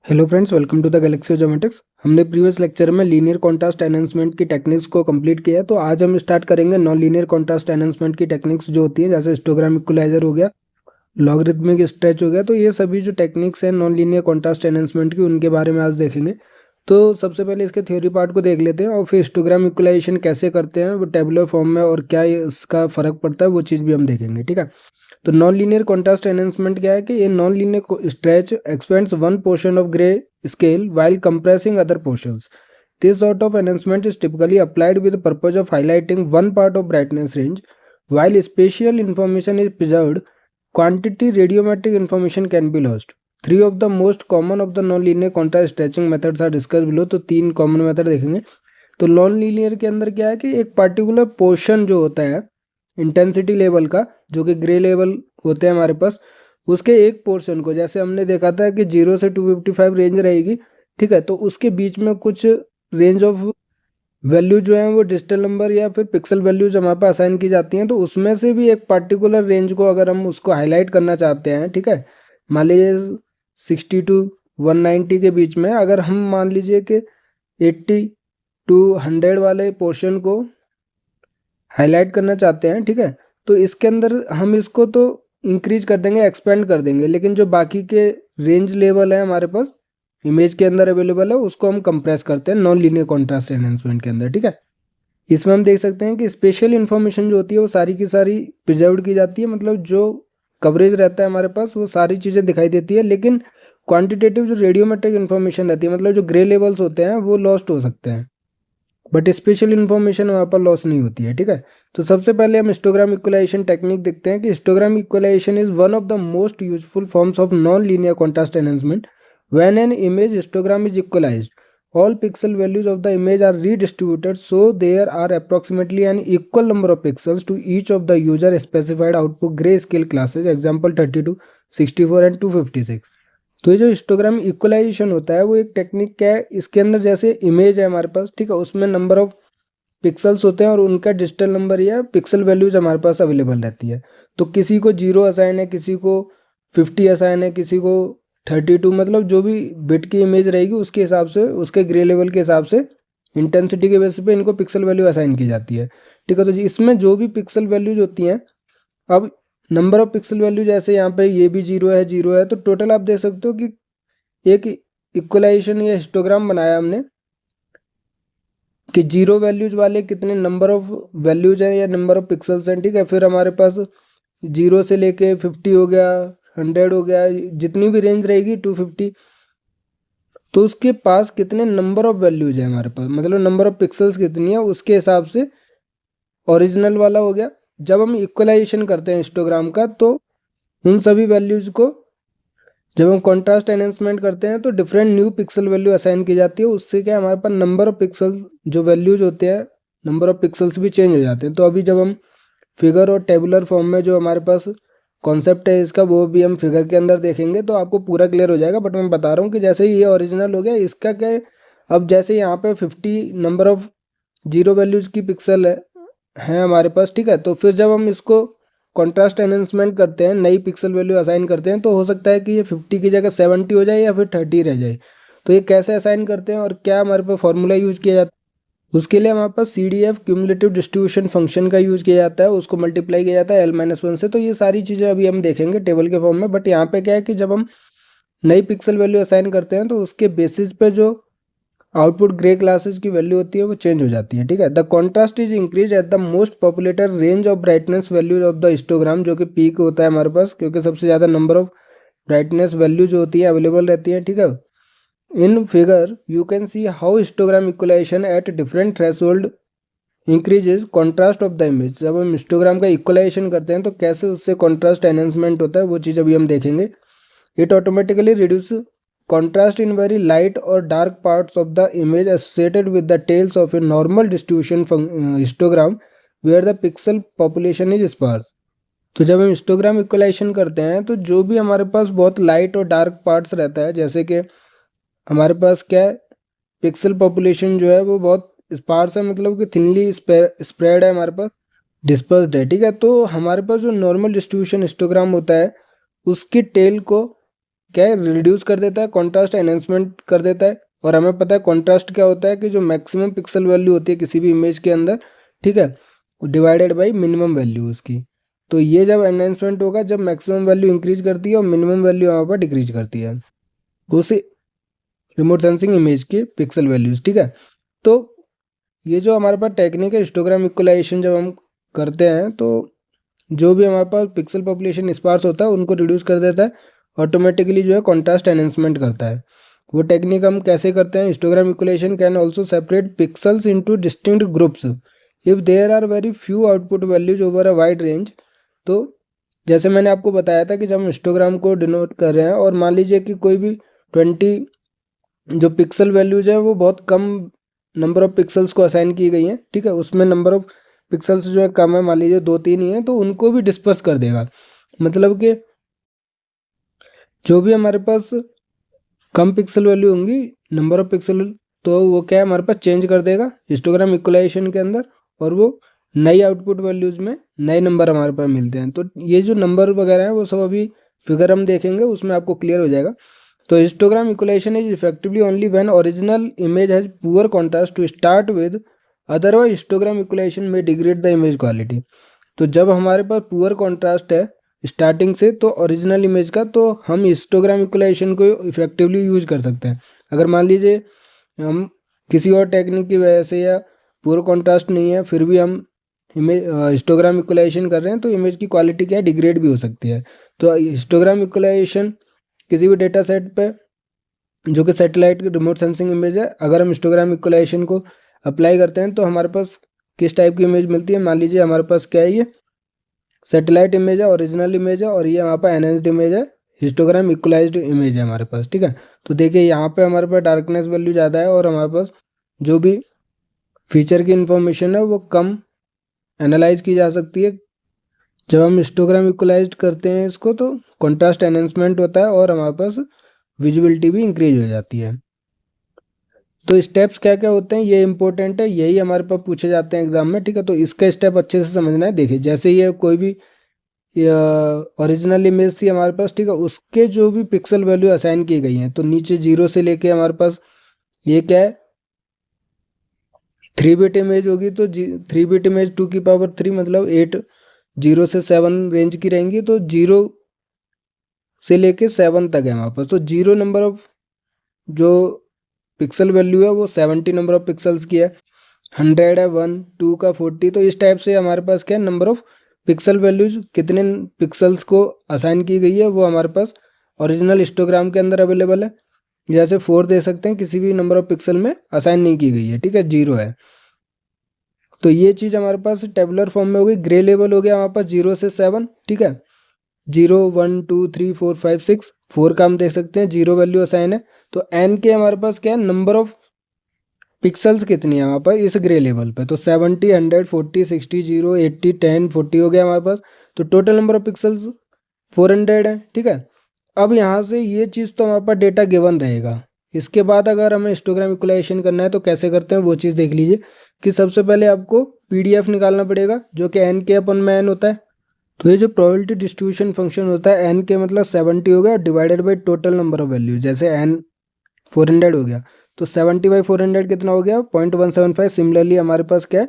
Hello friends, welcome to the Galaxy Geometrics. हमने previous lecture में linear contrast enhancement की techniques को complete किया है। तो आज हम स्टार्ट करेंगे नॉन लीनियर कॉन्ट्रास्ट एनहांसमेंट की टेक्निक्स जो होती हैं, जैसे हिस्टोग्राम इक्वलाइजर हो गया, लॉगरिथमिक स्ट्रेच हो गया। तो ये सभी जो टेक्निक्स हैं नॉन लीनियर कॉन्ट्रास्ट एनहांसमेंट की, उनके बारे में आज देखेंगे। तो सबसे पहले इसके थ्योरी पार्ट को देख लेते हैं और फिर हिस्टोग्राम इक्वलाइजेशन कैसे करते हैं वो टेबुलर फॉर्म में, और क्या इसका फ़र्क पड़ता है वो चीज़ भी हम देखेंगे। ठीक है, तो नॉन लीनियर कॉन्ट्रास्ट एनहांसमेंट क्या है कि ये non linear stretch expends one portion of grey scale while compressing other portions. This sort of enhancement is typically applied with the purpose of highlighting one part of brightness range. While spatial information is preserved, quantity radiometric information can be lost. Three of the most common of the non-linear contrast stretching methods are discussed below. तो तीन common method देखेंगे। तो non linear के अंदर क्या है कि एक पर्टिकुलर पोर्शन जो होता है इंटेंसिटी लेवल का, जो कि ग्रे लेवल होते हैं हमारे पास, उसके एक पोर्शन को, जैसे हमने देखा था कि 0 से 255 रेंज रहेगी। ठीक है, तो उसके बीच में कुछ रेंज ऑफ वैल्यू जो है वो डिजिटल नंबर या फिर पिक्सल वैल्यूज हमारे पास असाइन की जाती हैं। तो उसमें से भी एक पर्टिकुलर रेंज को अगर हम उसको हाईलाइट करना चाहते हैं, ठीक है, मान लीजिए 60 टू 190 के बीच में, अगर हम मान लीजिए कि 80 टू 100 वाले पोर्शन को हाईलाइट करना चाहते हैं, ठीक है, तो इसके अंदर हम इसको तो इंक्रीज कर देंगे, एक्सपेंड कर देंगे, लेकिन जो बाकी के रेंज लेवल है हमारे पास इमेज के अंदर अवेलेबल है उसको हम कंप्रेस करते हैं नॉन लीनियर कॉन्ट्रास्ट एनहांसमेंट के अंदर। ठीक है, इसमें हम देख सकते हैं कि स्पेशल इन्फॉर्मेशन जो होती है वो सारी की सारी प्रिजर्व की जाती है, मतलब जो कवरेज रहता है हमारे पास वो सारी चीज़ें दिखाई देती है, लेकिन क्वांटिटेटिव जो रेडियोमेट्रिक इन्फॉर्मेशन रहती है, मतलब जो ग्रे लेवल्स होते हैं वो लॉस्ट हो सकते हैं, बट स्पेशल इन्फॉर्मेशन वहाँ पर लॉस नहीं होती है। ठीक है, तो सबसे पहले हम हिस्टोग्राम इक्वलाइजेशन टेक्निक देखते हैं कि histogram equalisation is one of the most useful forms of non linear contrast enhancement. When an image histogram is equalised, all pixel values of the image are redistributed so there are approximately an equal number of pixels to each of the user specified output grayscale classes, example 32, 64 and 256। तो ये जो histogram equalisation होता है वो एक technique क्या है, इसके अंदर जैसे इमेज है हमारे पास, ठीक है, उसमें नंबर ऑफ पिक्सल्स होते हैं और उनका डिजिटल नंबर या पिक्सल वैल्यूज हमारे पास अवेलेबल रहती है। तो किसी को 0 असाइन है, किसी को 50 असाइन है, किसी को 32, मतलब जो भी बिट की इमेज रहेगी उसके हिसाब से, उसके ग्रे लेवल के हिसाब से, इंटेंसिटी के बेसिस पे इनको पिक्सल वैल्यू असाइन की जाती है। ठीक है, तो इसमें जो भी पिक्सल वैल्यूज होती हैं, अब नंबर ऑफ पिक्सल वैल्यू जैसे यहाँ पे ये भी 0 है, तो टोटल आप देख सकते हो कि एक इक्वलाइजेशन या हिस्टोग्राम बनाया हमने कि 0 वैल्यूज वाले कितने नंबर ऑफ वैल्यूज हैं या नंबर ऑफ पिक्सल्स हैं। ठीक है, फिर हमारे पास 0 से लेके 50 हो गया, 100 हो गया, जितनी भी रेंज रहेगी 250, तो उसके पास कितने नंबर ऑफ वैल्यूज है हमारे पास, मतलब नंबर ऑफ पिक्सल्स कितनी है, उसके हिसाब से ओरिजिनल वाला हो गया। जब हम इक्वलाइजेशन करते हैं हिस्टोग्राम का, तो उन सभी वैल्यूज को जब हम कॉन्ट्रास्ट एनहांसमेंट करते हैं तो different new pixel value assign की जाती है। उससे क्या हमारे पास नंबर ऑफ पिक्सल जो वैल्यूज होते हैं, नंबर ऑफ पिक्सल्स भी चेंज हो जाते हैं। तो अभी जब हम फिगर और टेबुलर फॉर्म में जो हमारे पास कॉन्सेप्ट है इसका, वो भी हम फिगर के अंदर देखेंगे तो आपको पूरा क्लियर हो जाएगा। बट मैं बता रहा हूँ कि जैसे ये ओरिजिनल हो गया, इसका क्या है, अब जैसे यहाँ पे 50 नंबर ऑफ 0 वैल्यूज की पिक्सल है हमारे पास। ठीक है, तो फिर जब हम इसको कॉन्ट्रास्ट एनहांसमेंट करते हैं, नई पिक्सल वैल्यू असाइन करते हैं, तो हो सकता है कि ये 50 की जगह 70 हो जाए या फिर 30 रह जाए। तो ये कैसे असाइन करते हैं और क्या हमारे पास फॉर्मूला यूज़ किया जाता है, उसके लिए हमारे पास CDF क्यूमुलेटिव डिस्ट्रीब्यूशन फंक्शन का यूज़ किया जाता है, उसको मल्टीप्लाई किया जाता है L-1 से। तो ये सारी चीज़ें अभी हम देखेंगे टेबल के फॉर्म में। बट यहाँ पे क्या है कि जब हम नई पिक्सल वैल्यू असाइन करते हैं तो उसके बेसिस पे जो आउटपुट ग्रे क्लासेस की वैल्यू होती है वो चेंज हो जाती है। ठीक है, the contrast is increase at the most populated range of brightness value of the histogram, जो कि पीक होता है हमारे पास, क्योंकि सबसे ज़्यादा नंबर ऑफ ब्राइटनेस वैल्यू जो होती है अवेलेबल रहती है। ठीक है, in figure you can see how histogram equalisation at different threshold increases contrast of the image. जब हम हिस्टोग्राम का इक्वलाइजेशन करते हैं तो कैसे उससे कॉन्ट्रास्ट एनहांसमेंट होता है वो चीज़ अभी हम देखेंगे। It automatically reduce contrast in very light or dark parts of the image associated with the tails of a normal distribution histogram where the pixel population is sparse। तो जब हम हिस्टोग्राम इक्वलाइजेशन करते हैं तो जो भी हमारे पास बहुत लाइट और डार्क पार्ट्स रहता है, जैसे कि हमारे पास क्या है, पिक्सल पॉपुलेशन जो है वो बहुत स्पार्स है, मतलब कि थिनली स्प्रेड है हमारे पास, डिस्पर्स्ड है। ठीक है, तो हमारे पास जो नॉर्मल डिस्ट्रीब्यूशन हिस्टोग्राम होता है उसकी टेल को क्या है, रिड्यूस कर देता है, कॉन्ट्रास्ट एनहेंसमेंट कर देता है। और हमें पता है कॉन्ट्रास्ट क्या होता है कि जो मैक्सिमम पिक्सल वैल्यू होती है किसी भी इमेज के अंदर, ठीक है, डिवाइडेड बाई मिनिमम वैल्यू उसकी। तो ये जब एनहेंसमेंट होगा जब मैक्सिमम वैल्यू इंक्रीज करती है और मिनिमम वैल्यू यहाँ पर डिक्रीज करती है उस रिमोट सेंसिंग इमेज के पिक्सल वैल्यूज, ठीक है। तो ये जो हमारे पास टेक्निक है हिस्टोग्राम इक्वलाइजेशन जब हम करते हैं तो जो भी हमारे पास पिक्सल पॉपुलेशन स्पार्स होता है उनको रिड्यूस कर देता है, ऑटोमेटिकली जो है कॉन्ट्रास्ट एनहेंसमेंट करता है। वो टेक्निक हम कैसे करते हैं, histogram equalisation can also separate pixels into distinct groups if there are very few output values over a wide range. तो जैसे मैंने आपको बताया था कि जब हम हिस्टोग्राम को डिनोट कर रहे हैं और मान लीजिए कि कोई भी 20 जो पिक्सल वैल्यूज है वो बहुत कम नंबर ऑफ पिक्सल्स को असाइन की गई हैं, ठीक है, उसमें नंबर ऑफ पिक्सल्स जो है कम है, मान लीजिए 2-3 ही है, तो उनको भी डिस्पर्स कर देगा। मतलब कि जो भी हमारे पास कम पिक्सल वैल्यू होंगी नंबर ऑफ पिक्सल, तो वो क्या है हमारे पास चेंज कर देगा हिस्टोग्राम इक्वलाइजेशन के अंदर, और वो नई आउटपुट वैल्यूज़ में नए नंबर हमारे पास मिलते हैं। तो ये जो नंबर वगैरह हैं वो सब अभी फिगर हम देखेंगे उसमें आपको क्लियर हो जाएगा। तो histogram equalisation is effectively only when original image has poor contrast to start with, otherwise histogram equalisation may degrade the image quality. तो जब हमारे पास पुअर कॉन्ट्रास्ट है स्टार्टिंग से तो ओरिजिनल इमेज का, तो हम हिस्टोग्राम इक्वलाइजेशन को इफेक्टिवली यूज कर सकते हैं। अगर मान लीजिए हम किसी और टेक्निक की वजह से या पुअर कॉन्ट्रास्ट नहीं है फिर भी हम इमेज हिस्टोग्राम इक्वलाइजेशन कर रहे हैं तो इमेज की क्वालिटी क्या है डिग्रेड भी हो सकती है। तो हिस्टोग्राम इक्वलाइजेशन किसी भी डेटा सेट पे जो कि सैटेलाइट रिमोट सेंसिंग इमेज है, अगर हम हिस्टोग्राम इक्वलाइजेशन को अप्लाई करते हैं तो हमारे पास किस टाइप की इमेज मिलती है। मान लीजिए हमारे पास क्या है, ये सैटेलाइट इमेज है, ओरिजिनल इमेज है, और ये यहाँ पर एनहेंस्ड इमेज है, हिस्टोग्राम इक्वलाइज्ड इमेज है हमारे पास, ठीक है। तो देखिए यहाँ पे हमारे पास डार्कनेस वैल्यू ज़्यादा है और हमारे पास जो भी फीचर की इंफॉर्मेशन है वो कम एनालाइज की जा सकती है। जब हम हिस्टोग्राम इक्वलाइज्ड करते हैं इसको तो कॉन्ट्रास्ट एनहेंसमेंट होता है और हमारे पास विजिबिलिटी भी इंक्रीज हो जाती है। तो स्टेप्स क्या क्या होते हैं ये इंपॉर्टेंट है, यही हमारे पास पूछे जाते हैं एग्जाम में, ठीक है। तो इसका स्टेप अच्छे से समझना है। देखिए जैसे ये कोई भी ओरिजिनल इमेज थी हमारे पास, ठीक है, उसके जो भी पिक्सल वैल्यू असाइन की गई हैं तो नीचे 0 से लेके हमारे पास ये क्या है 3 बिट इमेज होगी, तो 3 बिट इमेज 2 की पावर 3 मतलब 8 0 से 7 रेंज की रहेंगी, तो 0 से लेके 7 तक है हमारे पास। तो 0 नंबर ऑफ जो पिक्सल वैल्यू है वो 70 नंबर ऑफ पिक्सल्स की है, 100 है, 1 2 का 40। तो इस टाइप से हमारे पास क्या है नंबर ऑफ पिक्सल वैल्यूज कितने पिक्सल्स को असाइन की गई है वो हमारे पास ओरिजिनल हिस्टोग्राम के अंदर अवेलेबल है। जैसे 4 दे सकते हैं, किसी भी नंबर ऑफ पिक्सल में असाइन नहीं की गई है, ठीक है, 0 है। तो ये चीज़ हमारे पास टेबुलर फॉर्म में हो गई। ग्रे लेवल हो गया हमारे पास 0 से 7, ठीक है, 0 1 2 3 4 5 6 4 का हम देख सकते हैं 0 वैल्यू असाइन है। तो एन के हमारे पास क्या है नंबर ऑफ पिक्सल्स कितनी है वहाँ पर इस ग्रे लेवल पे, तो 70 100 40 60 0 80 10 40 हो गया हमारे पास। तो टोटल नंबर ऑफ पिक्सल्स 400 है, ठीक है। अब यहाँ से ये चीज़ तो हमारे पास डेटा गिवन रहेगा। इसके बाद अगर हमें हिस्टोग्राम इक्वलाइजेशन करना है तो कैसे करते हैं वो चीज़ देख लीजिए कि सबसे पहले आपको PDF निकालना पड़ेगा जो कि एन के अपन में एन होता है। तो ये जो प्रोबेबिलिटी डिस्ट्रीब्यूशन फंक्शन होता है एन के मतलब 70 हो गया divided by total number of value, जैसे एन 400 हो गया तो 70/400 कितना हो गया 0.175। सिमिलरली हमारे पास क्या है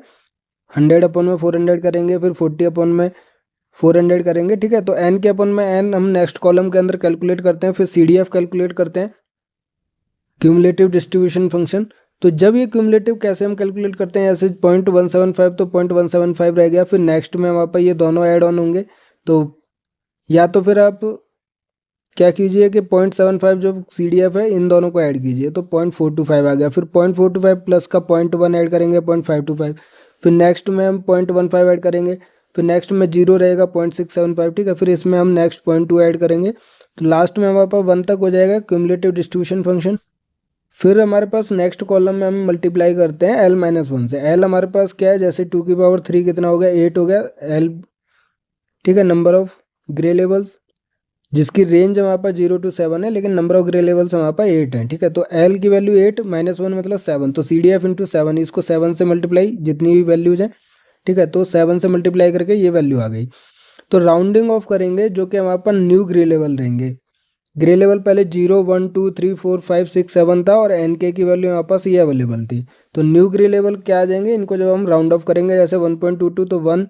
100 अपन में 400 करेंगे, फिर 40 अपन में 400 करेंगे, ठीक है। तो एन के अपन में एन हम नेक्स्ट कॉलम के अंदर कैलकुलेट करते हैं, फिर CDF कैलकुलेट करते हैं, क्यूमुलेटिव डिस्ट्रीब्यूशन फंक्शन। तो जब ये क्यूमुलेटिव कैसे हम कैलकुलेट करते हैं, ऐसे 0.175 तो 0.175 रह गया, फिर नेक्स्ट में वहाँ पर ये दोनों ऐड ऑन होंगे। तो या तो फिर आप क्या कीजिए कि 0.75 जो CDF है इन दोनों को ऐड कीजिए तो 0.425 आ गया, फिर 0.425 प्लस का 0.1 ऐड करेंगे 0.525, फिर नेक्स्ट में हम 0.15 ऐड करेंगे, फिर नेक्स्ट में 0 रहेगा 0.675, ठीक है, फिर इसमें हम नेक्स्ट 0.2 ऐड करेंगे, तो लास्ट में हमारे पास 1 तक हो जाएगा क्यूमुलेटिव डिस्ट्रीब्यूशन फंक्शन। फिर हमारे पास नेक्स्ट कॉलम में हम मल्टीप्लाई करते हैं L-1 से। L हमारे पास क्या है जैसे 2 की पावर 3 कितना हो गया 8 हो गया L, ठीक है, नंबर ऑफ ग्रे लेवल्स जिसकी रेंज हमारे पास 0 to 7 है लेकिन नंबर ऑफ ग्रे लेवल्स हमारे पास 8 है, ठीक है। तो L की वैल्यू 8 -1 मतलब 7, तो CDF इंटू 7, इसको 7 से मल्टीप्लाई जितनी भी वैल्यूज हैं, ठीक है, तो 7 से मल्टीप्लाई करके ये वैल्यू आ गई। तो राउंडिंग ऑफ करेंगे जो कि हमारे पास न्यू ग्रे लेवल रहेंगे, ग्रे लेवल पहले 0 1 2 3 4 5 6 7 था और एन के की वैल्यू यहाँ पास ये अवेलेबल थी। तो न्यू ग्रे लेवल क्या आ जाएंगे, इनको जब हम राउंड ऑफ करेंगे जैसे 1.22 तो 1,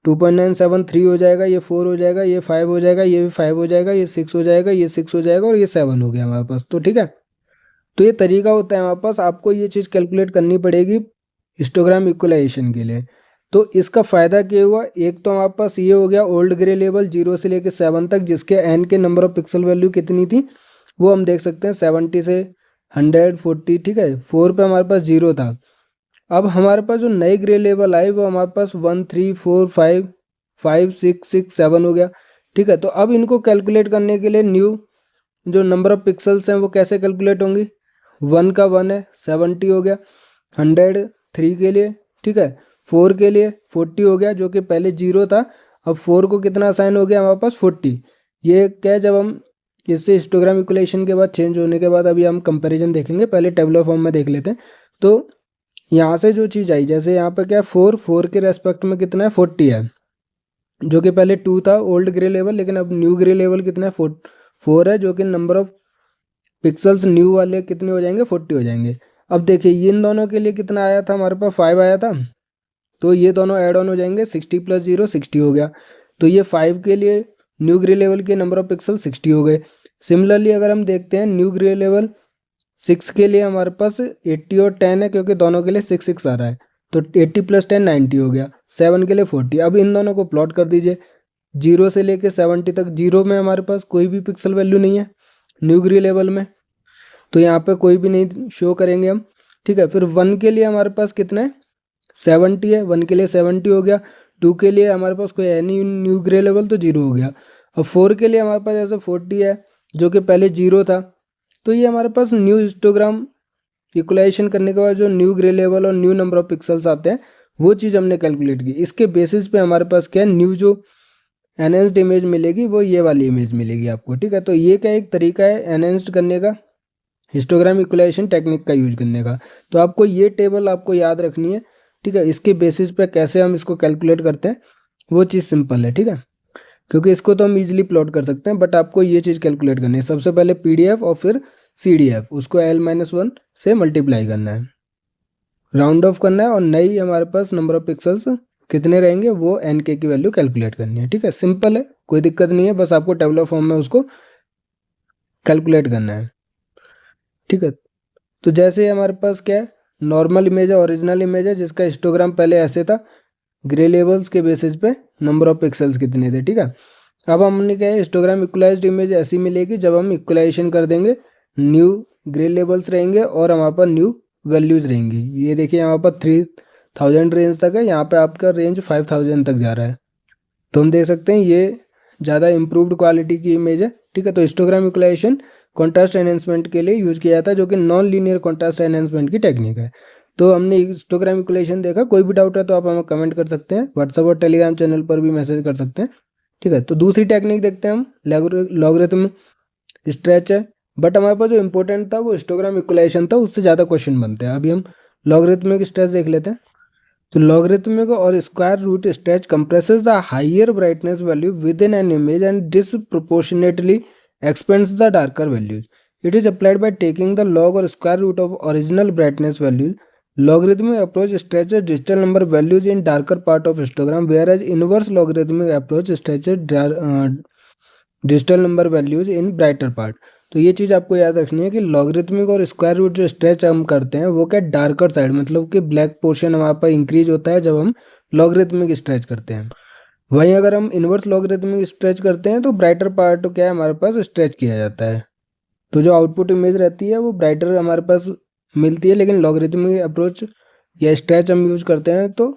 2.97 3 हो जाएगा, ये 4 हो जाएगा, ये 5 हो जाएगा, ये भी 5 हो जाएगा, ये 6 हो जाएगा, ये 6 हो जाएगा और ये 7 हो गया हमारे पास। तो ठीक है, तो ये तरीका होता है हमारे पास, आपको ये चीज़ कैलकुलेट करनी पड़ेगी हिस्टोग्राम इक्वलाइजेशन के लिए। तो इसका फ़ायदा क्या हुआ, एक तो हमारे पास ये हो गया ओल्ड ग्रे लेवल 0 से लेकर 7 तक, जिसके एन के नंबर ऑफ पिक्सल वैल्यू कितनी थी वो हम देख सकते हैं 70 से 140, ठीक है। 4 पे हमारे पास 0 था। अब हमारे पास जो नए ग्रे लेवल आए वो हमारे पास 1 3 4 5 5 6 6 7 हो गया, ठीक है। तो अब इनको कैलकुलेट करने के लिए न्यू जो नंबर ऑफ पिक्सल्स हैं वो कैसे कैलकुलेट होंगी, 1 का 1 है 70 हो गया, 100 3 के लिए, ठीक है, 4 के लिए 40 हो गया जो कि पहले 0 था, अब 4 को कितना असाइन हो गया हमारे पास 40। ये क्या है, जब हम इससे हिस्टोग्राम इक्वेशन के बाद चेंज होने के बाद अभी हम कंपैरिजन देखेंगे, पहले टेबलर फॉर्म में देख लेते हैं। तो यहाँ से जो चीज़ आई, जैसे यहाँ पे क्या है 4 के रेस्पेक्ट में कितना है 40 है, जो कि पहले 2 था ओल्ड ग्रे लेवल, लेकिन अब न्यू ग्रे लेवल कितना है 4 है, जो कि नंबर ऑफ पिक्सल्स न्यू वाले कितने हो जाएंगे 40 हो जाएंगे। अब देखिए इन दोनों के लिए कितना आया था हमारे पास 5 आया था, तो ये दोनों ऐड ऑन हो जाएंगे, 60 + 0 60 हो गया। तो ये 5 के लिए न्यू ग्रे लेवल के नंबर ऑफ पिक्सल 60 हो गए। सिमिलरली अगर हम देखते हैं न्यू ग्रे लेवल 6 के लिए हमारे पास 80 और 10 है, क्योंकि दोनों के लिए 6 6 आ रहा है, तो 80 + 10 90 हो गया। 7 के लिए 40। अब इन दोनों को प्लॉट कर दीजिए, 0 से लेके 70 तक। 0 में हमारे पास कोई भी पिक्सल वैल्यू नहीं है न्यू ग्रे लेवल में, तो यहाँ पे कोई भी नहीं शो करेंगे हम, ठीक है। फिर 1 के लिए हमारे पास कितना है 70 है, 1 के लिए 70 हो गया। 2 के लिए हमारे पास कोई है नहीं न्यू ग्रे लेवल, तो 0 हो गया। अब 4 के लिए हमारे पास ऐसा 40 है, जो कि पहले 0 था। तो ये हमारे पास न्यू हिस्टोग्राम इक्वलाइजेशन करने के बाद जो न्यू ग्रे लेवल और न्यू नंबर ऑफ पिक्सल्स आते हैं वो चीज़ हमने कैलकुलेट की। इसके बेसिस पे हमारे पास क्या है, न्यू जो एनहेंस्ड इमेज मिलेगी वो ये वाली इमेज मिलेगी आपको, ठीक है। तो ये क्या एक तरीका है एनहेंस्ड करने का, हिस्टोग्राम इक्वलाइजेशन टेक्निक का यूज करने का। तो आपको ये टेबल आपको याद रखनी है, ठीक है। इसके बेसिस पे कैसे हम इसको कैलकुलेट करते हैं वो चीज़ सिंपल है, ठीक है, क्योंकि इसको तो हम इजीली प्लॉट कर सकते हैं, बट आपको ये चीज़ कैलकुलेट करनी है। सबसे पहले PDF और फिर CDF, उसको L-1 से मल्टीप्लाई करना है, राउंड ऑफ करना है, और नई हमारे पास नंबर ऑफ पिक्सल्स कितने रहेंगे वो NK की वैल्यू कैलकुलेट करनी है, ठीक है। सिंपल है, कोई दिक्कत नहीं है, बस आपको टेबलर फॉर्म में उसको कैलकुलेट करना है, ठीक है। तो जैसे हमारे पास क्या है, नॉर्मल इमेज है, ओरिजिनल इमेज है, जिसका हिस्टोग्राम पहले ऐसे था, ग्रे लेवल्स के बेसिस पे नंबर ऑफ पिक्सल्स कितने थे, ठीक है। अब हमने क्या है, हिस्टोग्राम इक्वलाइज्ड इमेज ऐसी मिलेगी जब हम इक्वलाइजेशन कर देंगे, न्यू ग्रे लेवल्स रहेंगे और हमारे पास न्यू वैल्यूज़ रहेंगी। ये देखिए हमारे पास 3000 रेंज तक है, यहाँ पे आपका रेंज 5000 तक जा रहा है, तो हम देख सकते हैं ये ज़्यादा इम्प्रूव्ड क्वालिटी की इमेज है, ठीक है। तो हिस्टोग्राम इक्वलाइजेशन कॉन्ट्रास्ट एनहेंसमेंट के लिए यूज़ किया जाता है, जो कि नॉन लीनियर कॉन्ट्रास्ट एनहेंसमेंट की टेक्निक है। तो हमने हिस्टोग्राम इक्वलाइजेशन देखा, कोई भी डाउट है तो आप हमें कमेंट कर सकते हैं, व्हाट्सएप और टेलीग्राम चैनल पर भी मैसेज कर सकते हैं, ठीक है। तो दूसरी टेक्निक देखते हैं हम, लॉगरिथम स्ट्रेच है, बट हमारे पास जो इंपॉर्टेंट था वो हिस्टोग्राम इक्वलाइजेशन था, उससे ज़्यादा क्वेश्चन बनते हैं। अभी हम लॉगरिथमिक स्ट्रेच देख लेते हैं। तो लॉगरिथमिक और square root stretch compresses the higher brightness value within an image and disproportionately expands the darker values. It is applied by taking the log or square root of original brightness values. Logarithmic approach stretches digital number values in darker part of histogram, whereas inverse logarithmic approach stretches digital number values in brighter part. तो ये चीज़ आपको याद रखनी है कि logarithmic और square root जो stretch हम करते हैं वो क्या डार्कर साइड, मतलब कि ब्लैक पोर्शन हमारे पास इंक्रीज होता है जब हम लॉगरिथमिक स्ट्रेच करते हैं। वहीं अगर हम इन्वर्स लॉगरिथमिक स्ट्रेच करते हैं तो ब्राइटर पार्ट क्या है हमारे पास स्ट्रेच किया जाता है। तो जो आउटपुट इमेज रहती है वो ब्राइटर हमारे पास मिलती है, लेकिन लॉगरिथमिक अप्रोच या स्ट्रेच हम यूज करते हैं तो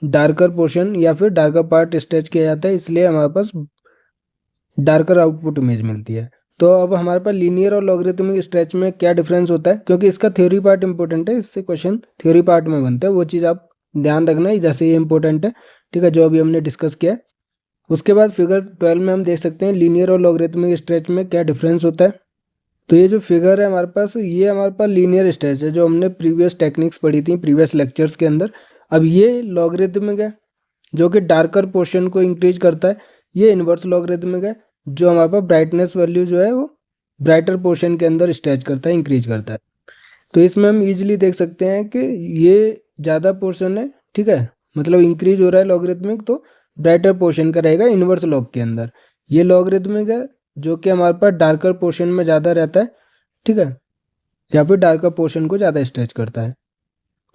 डार्कर पोर्शन या फिर डार्कर पार्ट स्ट्रेच किया जाता है, इसलिए हमारे पास डार्कर आउटपुट इमेज मिलती है। तो अब हमारे पास लीनियर और लॉगरिथमिक स्ट्रेच में क्या डिफरेंस होता है, क्योंकि इसका थ्योरी पार्ट इंपॉर्टेंट है, इससे क्वेश्चन थ्योरी पार्ट में बनता है, वो चीज़ आप ध्यान रखना है, जैसे ये इंपॉर्टेंट है, ठीक है, जो अभी हमने डिस्कस किया है। उसके बाद फिगर 12 में हम देख सकते हैं लीनियर और लॉगरिथमिक स्ट्रेच में क्या डिफरेंस होता है। तो ये जो फिगर है हमारे पास, ये हमारे पास लीनियर स्ट्रेच है, जो हमने प्रीवियस टेक्निक्स पढ़ी थी प्रीवियस लेक्चर्स के अंदर। अब ये लॉगरिथमिक है जो कि डार्कर पोर्शन को इंक्रीज करता है, ये इन्वर्स लॉगरिथमिक है जो हमारे पास ब्राइटनेस वैल्यू जो है वो ब्राइटर पोर्शन के अंदर स्ट्रेच करता है, इंक्रीज करता है। तो इसमें हम इजीली देख सकते हैं कि ये ज़्यादा पोर्शन है, ठीक है, मतलब इंक्रीज हो रहा है लॉगरिथमिक, तो ब्राइटर पोर्शन का रहेगा इन्वर्स लॉग के अंदर। ये लॉगरिथमिक है जो कि हमारे पास डार्कर पोर्शन में ज़्यादा रहता है, ठीक है, या फिर डार्कर पोर्शन को ज़्यादा स्ट्रेच करता है।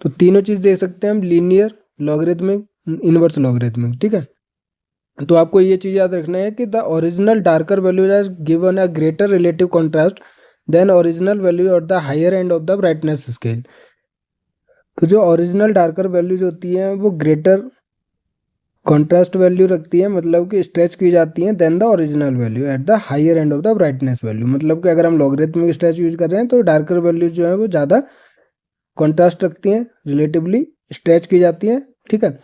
तो तीनों चीज़ देख सकते हैं हम, लीनियर, लॉगरिथमिक, इन्वर्स लॉगरिथमिक, ठीक है। तो आपको ये चीज़ याद रखना है कि the original darker value is given a greater relative contrast than original value at the higher end of the brightness scale. तो जो ओरिजिनल डार्कर वैल्यूज होती हैं वो ग्रेटर कॉन्ट्रास्ट वैल्यू रखती है, मतलब कि स्ट्रेच की जाती हैं than the original value at the higher end of the brightness value. मतलब कि अगर हम लॉगरिथमिक स्ट्रेच यूज कर रहे हैं तो डार्कर वैल्यूज जो है वो ज़्यादा कॉन्ट्रास्ट रखती हैं, रिलेटिवली स्ट्रेच की जाती हैं, ठीक है।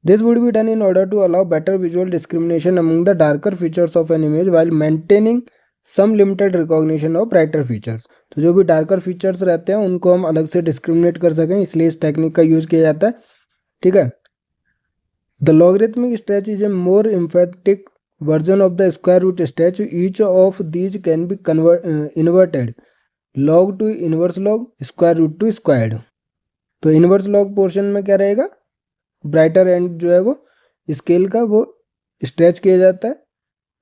This would be done in order to allow better visual discrimination among the darker features of an image while maintaining some limited recognition of brighter features. तो जो भी डार्कर फीचर्स रहते हैं उनको हम अलग से डिस्क्रिमिनेट कर सकें, इसलिए इस टेक्निक का यूज किया जाता है, ठीक है। The logarithmic stretch is a more emphatic version of the square root stretch. Each of these can be inverted log to inverse log, square root to squared। तो इनवर्स लॉग पोर्शन में क्या रहेगा, brighter and जो है वो scale का वो stretch किया जाता है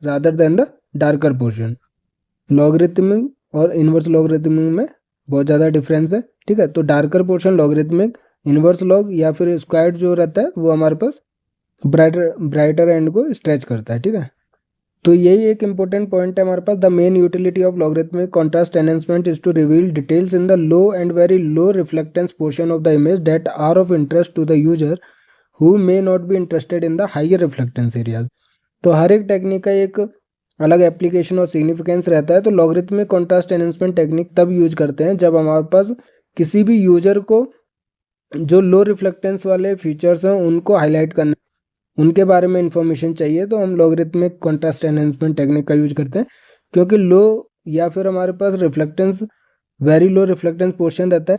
rather than the darker portion. Logarithmic और इनवर्स लॉगरिथमिक में बहुत ज़्यादा डिफरेंस है, ठीक है। तो darker portion logarithmic, inverse log या फिर स्क्वायर्ड जो रहता है वो हमारे पास ब्राइटर एंड को स्ट्रेच करता है, ठीक है। तो यही एक इंपॉर्टेंट पॉइंट है हमारे पास। The main utility of logarithmic contrast enhancement is to reveal details in the low and very low reflectance portion of the image that are of interest to the user who may not be interested in the higher reflectance areas. तो हर एक technique का एक अलग application और significance रहता है। तो लॉगरिथमिक कॉन्ट्रास्ट एनहांसमेंट टेक्निक तब यूज करते हैं जब हमारे पास किसी भी यूजर को जो लो रिफ्लेक्टेंस वाले फीचर्स हैं उनको हाईलाइट करना, उनके बारे में इंफॉर्मेशन चाहिए, तो हम लॉगरिथमिक कॉन्ट्रास्ट एनहांसमेंट टेक्निक का यूज करते हैं। क्योंकि लो या फिर हमारे पास reflectance, very low reflectance portion रहता है,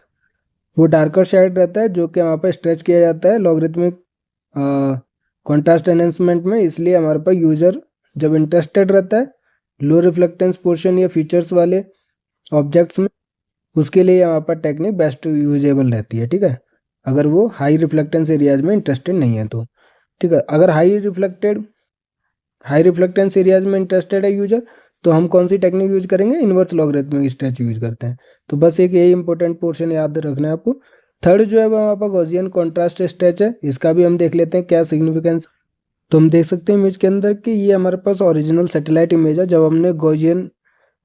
वो डार्कर शेड रहता है जो कि हमारे पास स्ट्रेच किया जाता है लॉगरिथमिक कॉन्ट्रास्ट एनहांसमेंट में। इसलिए हमारे पास यूजर जब इंटरेस्टेड रहता है लो रिफ्लेक्टेंस पोर्शन या फीचर्स वाले ऑब्जेक्ट्स में, उसके लिए हमारे पास टेक्निक बेस्ट यूजेबल रहती है, ठीक है, अगर वो हाई रिफ्लेक्टेंस एरियाज में इंटरेस्टेड नहीं है तो, ठीक है। अगर हाई रिफ्लेक्टेंस एरियाज में इंटरेस्टेड है यूजर तो हम कौन सी टेक्निक यूज करेंगे, इन्वर्स लॉगरिथमिक स्ट्रेच यूज करते हैं। तो बस एक यही इंपॉर्टेंट पोर्शन याद रखना है आपको। थर्ड जो है वो हमारे पास गॉसियन कॉन्ट्रास्ट स्ट्रेच है, इसका भी हम देख लेते हैं क्या सिग्निफिकेंस। तो हम देख सकते हैं इमेज के अंदर कि ये हमारे पास ओरिजिनल सैटेलाइट इमेज है। जब हमने गॉसियन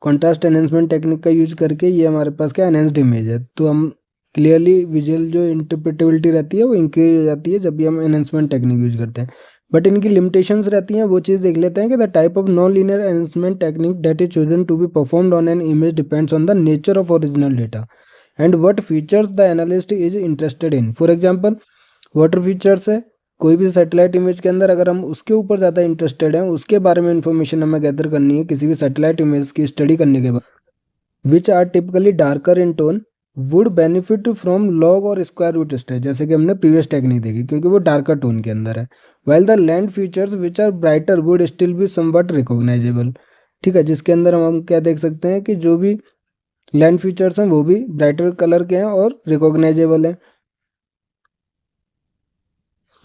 कॉन्ट्रास्ट एनहांसमेंट टेक्निक का यूज करके, ये हमारे पास क्या एनहांस्ड इमेज है, तो हम क्लियरली विजुअल जो इंटरप्रेटेबिलिटी रहती है वो इंक्रीज हो जाती है जब भी हम एनहांसमेंट टेक्निक यूज करते हैं। बट इनकी लिमिटेशंस रहती हैं, वो चीज़ देख लेते हैं कि the type of non linear enhancement technique that is chosen to be performed on an image depends on the nature of original data and what features the analyst is interested in. For example water features है, कोई भी satellite image के अंदर अगर हम उसके ऊपर ज़्यादा इंटरेस्टेड हैं, उसके बारे में इंफॉर्मेशन हमें गैदर करनी है किसी भी सैटेलाइट इमेज की स्टडी करने के बाद, which are typically darker in tone would benefit from log or square root stretch, जैसे कि हमने प्रीवियस टेक्निक देखी, क्योंकि वो डार्कर टोन के अंदर है। Well the land features which are brighter would still be somewhat recognisable, ठीक है, जिसके अंदर हम क्या देख सकते हैं कि जो भी लैंड फीचर्स हैं वो भी ब्राइटर कलर के हैं और रिकॉग्नाइजेबल हैं।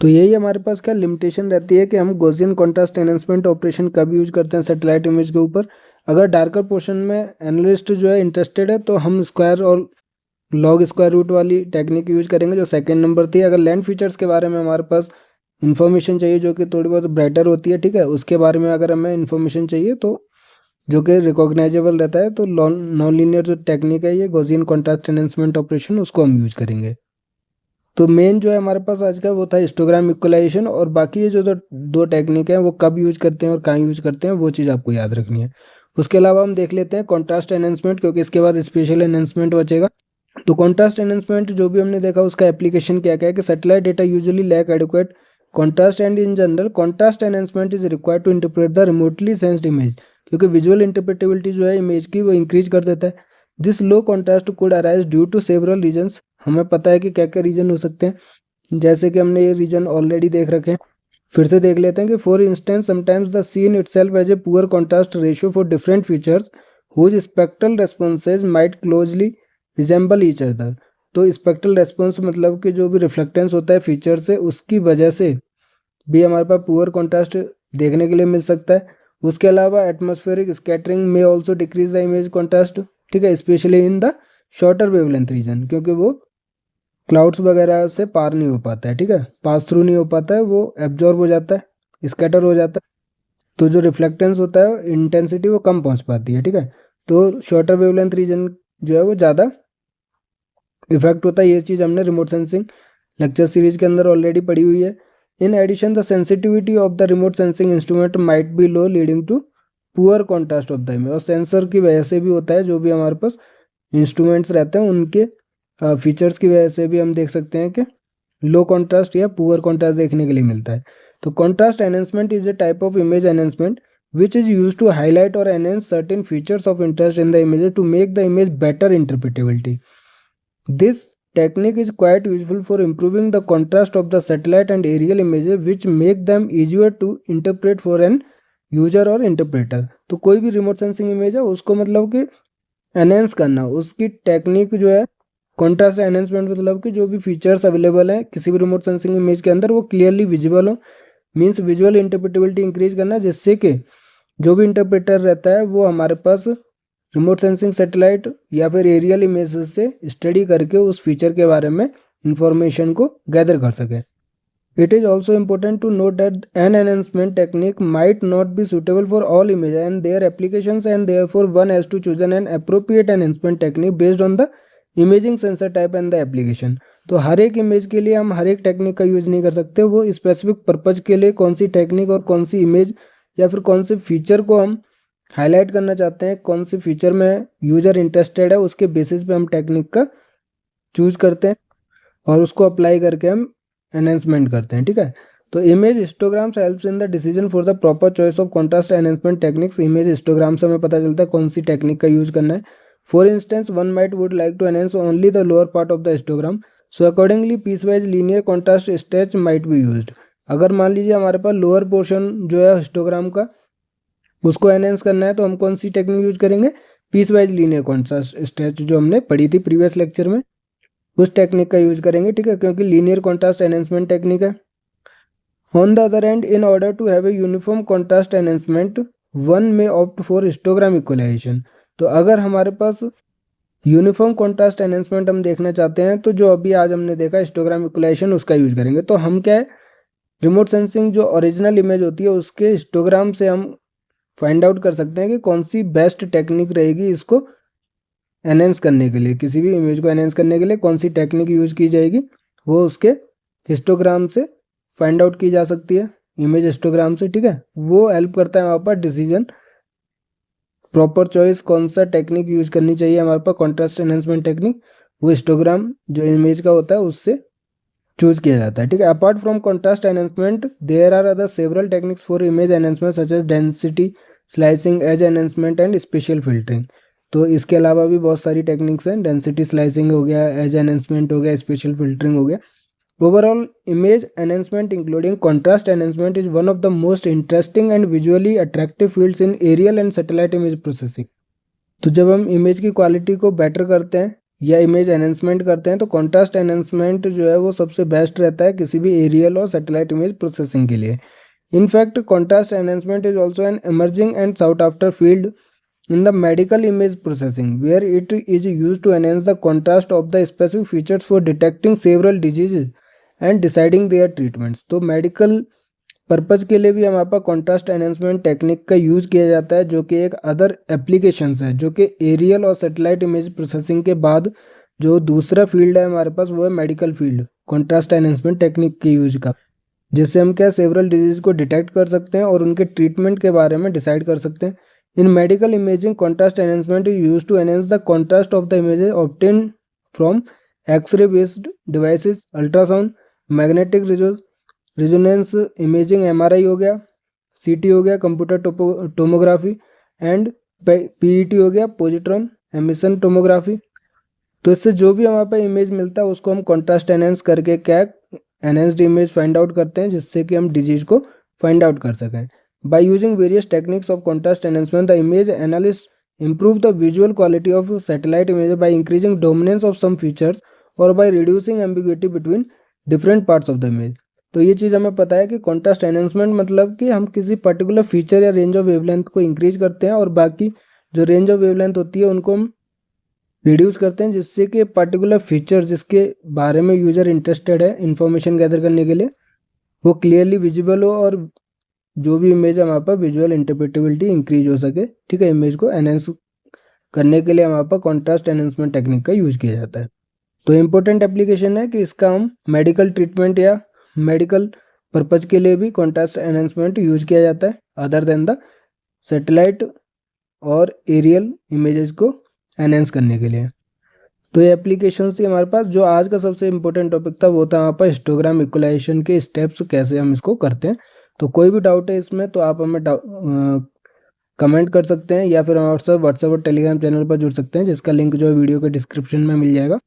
तो यही हमारे पास क्या लिमिटेशन रहती है कि हम गॉसियन कॉन्ट्रास्ट एनहांसमेंट ऑपरेशन कब यूज करते हैं सैटेलाइट इमेज के ऊपर। अगर डार्कर पोर्शन में एनालिस्ट जो है इंटरेस्टेड है तो हम स्क्वायर और लॉग स्क्वायर रूट वाली टेक्निक यूज करेंगे जो सेकंड नंबर थी। अगर लैंड फीचर्स के बारे में हमारे पास इन्फॉर्मेशन चाहिए जो कि थोड़ी बहुत ब्राइटर होती है, ठीक है, उसके बारे में अगर हमें इन्फॉर्मेशन चाहिए तो जो कि रिकॉग्नाइजेबल रहता है, तो नॉन लीनियर जो टेक्निक है ये गॉसियन कॉन्ट्रास्ट एनहांसमेंट ऑपरेशन, उसको हम यूज करेंगे। तो मेन जो है हमारे पास आज का वो था हिस्टोग्राम इक्वलाइजेशन, और बाकी ये जो दो टेक्निक हैं वो कब यूज करते हैं और कहाँ यूज करते हैं वो चीज़ आपको याद रखनी है। उसके अलावा हम देख लेते हैं कॉन्ट्रास्ट एनहांसमेंट, क्योंकि इसके बाद स्पेशल एनहांसमेंट बचेगा। तो कॉन्ट्रास्ट एनहांसमेंट जो भी हमने देखा उसका एप्लीकेशन क्या क्या है कि satellite data usually lack adequate contrast and in general contrast enhancement is required to interpret the remotely sensed image, क्योंकि विजुअल इंटरप्रेटेबिलिटी जो है इमेज की वो इंक्रीज कर देता है। This low contrast could arise due to several reasons, हमें पता है कि क्या क्या रीजन हो सकते हैं, जैसे कि हमने ये रीजन ऑलरेडी देख रखे हैं, फिर से देख लेते हैं कि for instance sometimes the scene itself as a poor contrast ratio for different features whose spectral responses might closely resemble each other. तो स्पेक्ट्रल रेस्पॉन्स मतलब कि जो भी रिफ्लेक्टेंस होता है फीचर से, उसकी वजह से भी हमारे पास पुअर कॉन्ट्रास्ट देखने के लिए मिल सकता है। उसके अलावा atmospheric scattering may also decrease the image contrast, ठीक है, especially in the shorter wavelength region, क्योंकि वो क्लाउड्स वगैरह से पार नहीं हो पाता है, ठीक है, पास थ्रू नहीं हो पाता है, वो एब्जॉर्ब हो जाता है, स्कैटर हो जाता है, तो जो रिफ्लेक्टेंस होता है इंटेंसिटी वो कम पहुंच पाती है, ठीक है। तो शॉर्टर वेवलेंथ रीजन जो है वो ज़्यादा इफेक्ट होता है। ये चीज़ हमने रिमोट सेंसिंग लेक्चर सीरीज के अंदर ऑलरेडी पढ़ी हुई है। In addition the sensitivity of the remote sensing instrument might be low leading to poor contrast of the image. और सेंसर की वजह से भी होता है, जो भी हमारे पास इंस्ट्रूमेंट्स रहते हैं उनके फीचर्स की वजह से भी हम देख सकते हैं कि लो कॉन्ट्रास्ट या पुअर कॉन्ट्रास्ट देखने के लिए मिलता है। तो contrast enhancement is a type of image enhancement which is used to highlight or enhance certain features of interest in the image to make the image better interpretability. This technique is quite useful for improving the contrast of the satellite and aerial images, which make them easier to interpret for an user or interpreter. तो कोई भी remote sensing image है उसको मतलब कि enhance करना, उसकी technique जो है कॉन्ट्रास्ट एनहेंसमेंट, मतलब कि जो भी फीचर्स अवेलेबल हैं किसी भी रिमोट सेंसिंग इमेज के अंदर वो क्लियरली विजिबल हो, मीन्स विजुअल इंटरप्रेटेबिलिटी इंक्रीज करना, जिससे कि जो भी इंटरप्रेटर रहता है वो हमारे पास रिमोट सेंसिंग सैटेलाइट या फिर एरियल इमेजेस से स्टडी करके उस फीचर के बारे में इंफॉर्मेशन को गैदर कर सके। It is also important to note that an enhancement technique might not be suitable for all image and their applications and therefore one has to chosen an appropriate enhancement technique based on the imaging sensor type and the application. तो हर एक image के लिए हम हर एक technique का use नहीं कर सकते, वो स्पेसिफिक पर्पज़ के लिए कौन सी टेक्निक और कौन सी इमेज या फिर कौन से फीचर को हम हाईलाइट करना चाहते हैं, कौन से फीचर में यूज़र इंटरेस्टेड है, उसके बेसिस पे हम टेक्निक का चूज करते हैं और उसको अप्लाई करके हम एनहेंसमेंट करते हैं, ठीक है। तो image histograms helps in the decision for the proper choice of contrast enhancement techniques. Image histogram से हमें पता चलता है कौन सी टेक्निक का यूज करना है। For instance one might would like to enhance only the lower part of the histogram, so accordingly piecewise linear contrast stretch might be used. अगर मान लीजिए हमारे पास लोअर पोर्शन जो है हिस्टोग्राम का उसको एनहेंस करना है तो हम कौन सी टेक्निक यूज करेंगे, piecewise linear contrast stretch जो हमने पढ़ी थी प्रीवियस लेक्चर में, उस टेक्निक का यूज करेंगे, ठीक है, क्योंकि लीनियर कॉन्ट्रास्ट एनहेंसमेंट टेक्निक है। On the other end in order to have a uniform contrast enhancement one may opt for histogram equalisation. तो अगर हमारे पास यूनिफॉर्म कॉन्ट्रास्ट एनहेंसमेंट हम देखना चाहते हैं तो जो अभी आज हमने देखा हिस्टोग्राम इक्वलाइजेशन उसका यूज करेंगे। तो हम क्या है, रिमोट सेंसिंग जो ओरिजिनल इमेज होती है उसके हिस्टोग्राम से हम फाइंड आउट कर सकते हैं कि कौन सी बेस्ट टेक्निक रहेगी इसको एनहेंस करने के लिए, किसी भी इमेज को एनहेंस करने के लिए कौन सी टेक्निक यूज की जाएगी वो उसके हिस्टोग्राम से फाइंड आउट की जा सकती है, इमेज हिस्टोग्राम से, ठीक है। वो हेल्प करता है हमारे पास डिसीजन प्रॉपर चॉइस कौन सा टेक्निक यूज करनी चाहिए हमारे पास कॉन्ट्रास्ट एनहेंसमेंट टेक्निक, वो हिस्टोग्राम जो इमेज का होता है उससे चूज किया जाता है, ठीक है। Apart from contrast enhancement there are other several techniques for image enhancement such as density slicing, edge enhancement and spatial filtering. तो इसके अलावा भी बहुत सारी टेक्निक्स हैं, डेंसिटी स्लाइसिंग हो गया, एज एनहेंसमेंट हो गया, स्पेशल फिल्टरिंग हो गया। Overall image enhancement including contrast enhancement is one of the most interesting and visually attractive fields in aerial and satellite image processing. तो जब हम इमेज की क्वालिटी को बेटर करते हैं या इमेज एनहेंसमेंट करते हैं तो कॉन्ट्रास्ट एनहेंसमेंट जो है वो सबसे बेस्ट रहता है किसी भी एरियल और सैटेलाइट इमेज प्रोसेसिंग के लिए। In fact contrast enhancement is also an emerging and sought after field in the medical image processing, where it is used to enhance the contrast of the specific features for detecting several diseases and deciding their treatments। तो medical purpose के लिए भी हमारे पास contrast enhancement technique का use किया जाता है, जो कि एक अदर एप्लीकेशंस है, जो कि एरियल और सैटेलाइट इमेज प्रोसेसिंग के बाद जो दूसरा फील्ड है हमारे पास वो है medical field contrast enhancement technique के यूज का, जिससे हम क्या सेवरल डिजीज को डिटेक्ट कर सकते हैं और उनके ट्रीटमेंट के बारे में डिसाइड कर सकते हैं। In medical imaging contrast enhancement is use to enhance the contrast of the images obtain from X ray based devices, ultrasound, magnetic resonance imaging, MRI हो गया, सीटी हो गया, कंप्यूटर टोमोग्राफी एंड पीईटी हो गया, पोजिट्रॉन एमिशन टोमोग्राफी। तो इससे जो भी हमारे पास इमेज मिलता है उसको हम कॉन्ट्रास्ट एनहेंस करके क्या एनहेंस्ड इमेज फाइंड आउट करते हैं, जिससे कि हम डिजीज को फाइंड आउट कर सकें। By using various techniques of contrast enhancement the image analyst improve the visual quality of satellite images by increasing dominance of some features और by reducing ambiguity between different parts of the image। तो ये चीज़ हमें पता है कि contrast enhancement मतलब कि हम किसी पर्टिकुलर फीचर या रेंज ऑफ वेवलेंथ को इंक्रीज करते हैं और बाकी जो रेंज ऑफ वेवलेंथ होती है उनको हम रिड्यूस करते हैं, जिससे कि पर्टिकुलर फीचर जिसके बारे में यूज़र इंटरेस्टेड है इन्फॉर्मेशन गैदर करने के लिए वो क्लियरली विजिबल हो और जो भी इमेज है हमारे पास विजुअल इंटरप्रेटेबिलिटी इंक्रीज हो सके। ठीक है, इमेज को एनहेंस करने के लिए हमारे पास कॉन्ट्रास्ट एनहेंसमेंट टेक्निक का यूज किया जाता है। तो इम्पोर्टेंट एप्लीकेशन है कि इसका हम मेडिकल ट्रीटमेंट या मेडिकल पर्पज़ के लिए भी कॉन्ट्रास्ट एनहेंसमेंट यूज किया जाता है अदर देन द सैटेलाइट और एरियल इमेजेस को एनहेंस करने के लिए। तो ये एप्लीकेशंस थी हमारे पास। जो आज का सबसे इम्पोर्टेंट टॉपिक था वो था हमारे पास हिस्टोग्राम इक्वलाइजेशन के स्टेप्स कैसे हम इसको करते हैं। तो कोई भी डाउट है इसमें तो आप हमें कमेंट कर सकते हैं या फिर हमारे व्हाट्सएप और टेलीग्राम चैनल पर जुड़ सकते हैं, जिसका लिंक जो है वीडियो के डिस्क्रिप्शन में मिल जाएगा।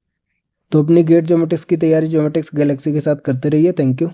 तो अपनी गेट ज्योमेट्रिक्स की तैयारी ज्योमेट्रिक्स गैलेक्सी के साथ करते रहिए। Thank you.